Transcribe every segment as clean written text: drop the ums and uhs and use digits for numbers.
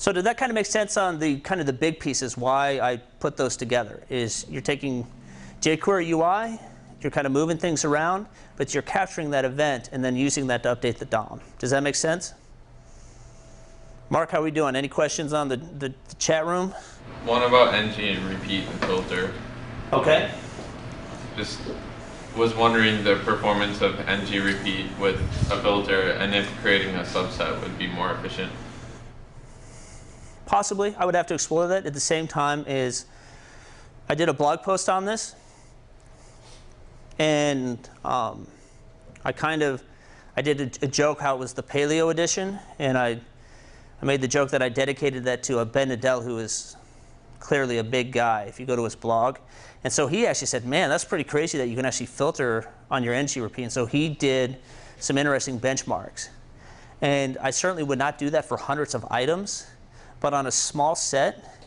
So did that kind of make sense on the kind of the big pieces, why I put those together? Is you're taking jQuery UI, you're kind of moving things around, but you're capturing that event and then using that to update the DOM. Does that make sense? Mark, how are we doing? Any questions on the chat room? One about ng repeat and filter. Okay. Just was wondering the performance of ng repeat with a filter and if creating a subset would be more efficient. Possibly. I would have to explore that. At the same time is I did a blog post on this, and I did a joke how it was the Paleo edition, and I made the joke that I dedicated that to a Ben Nadell, who is clearly a big guy if you go to his blog. And so he actually said, man, that's pretty crazy that you can actually filter on your ng repeat. And so he did some interesting benchmarks. And I certainly would not do that for hundreds of items, but on a small set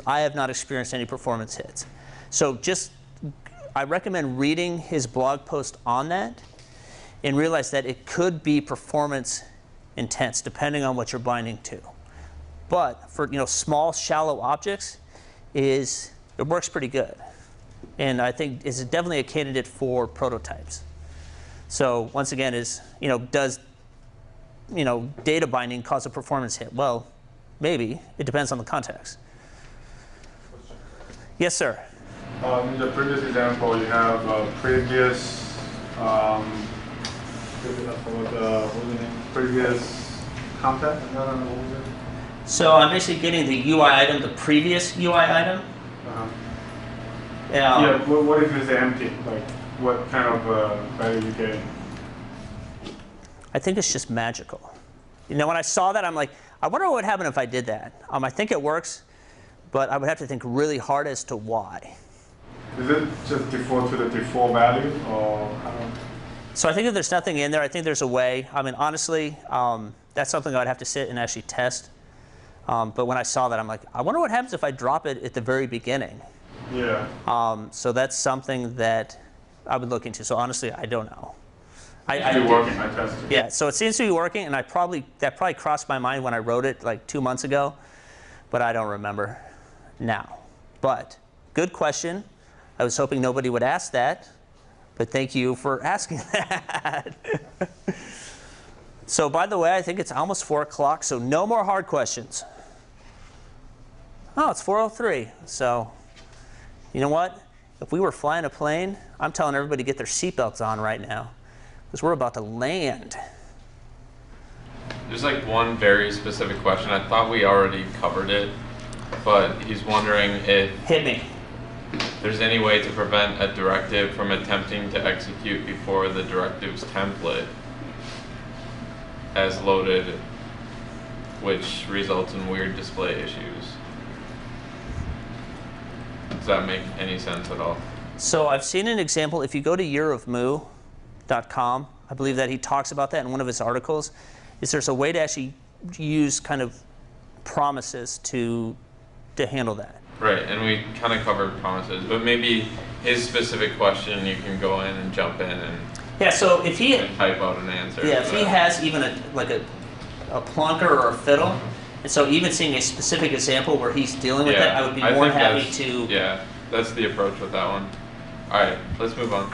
I have not experienced any performance hits. So I recommend reading his blog post on that and realize that it could be performance intense depending on what you're binding to. But for small, shallow objects, it works pretty good. And I think it's definitely a candidate for prototypes. So once again, does data binding cause a performance hit? Well, maybe. It depends on the context. Yes, sir. In the previous example, you have previous content. So I'm basically getting the UI item, the previous UI item. Yeah. What if it's empty? Like, what kind of value you get? I think it's just magical. When I saw that, I'm like, I wonder what would happen if I did that. I think it works, but I would have to think really hard as to why. Is it just default to the default value, or how? So I think if there's nothing in there, I think there's a way. I mean, honestly, that's something I'd have to sit and actually test. But when I saw that, I'm like, I wonder what happens if I drop it at the very beginning. Yeah. So that's something that I would look into. So honestly, I don't know. I tested it. Yeah, so it seems to be working, and that probably crossed my mind when I wrote it like 2 months ago, but I don't remember now. But good question. I was hoping nobody would ask that, but thank you for asking that. So by the way, I think it's almost 4 o'clock, so no more hard questions. Oh, it's 4:03. So you know what? If we were flying a plane, I'm telling everybody to get their seatbelts on right now, because we're about to land. There's like one very specific question. I thought we already covered it, but he's wondering if Hit me. there's any way to prevent a directive from attempting to execute before the directives template as loaded, which results in weird display issues. Does that make any sense at all? So I've seen an example. If you go to yearofmoo.com, I believe that he talks about that in one of his articles, is there's a way to actually use kind of promises to handle that. Right, and we kind of covered promises, but maybe his specific question, you can go in and jump in and so if he type out an answer. Yeah, if he has even a plunker or a fiddle, and so even seeing a specific example where he's dealing with that, I would be more happy to. Yeah, that's the approach with that one. All right, let's move on.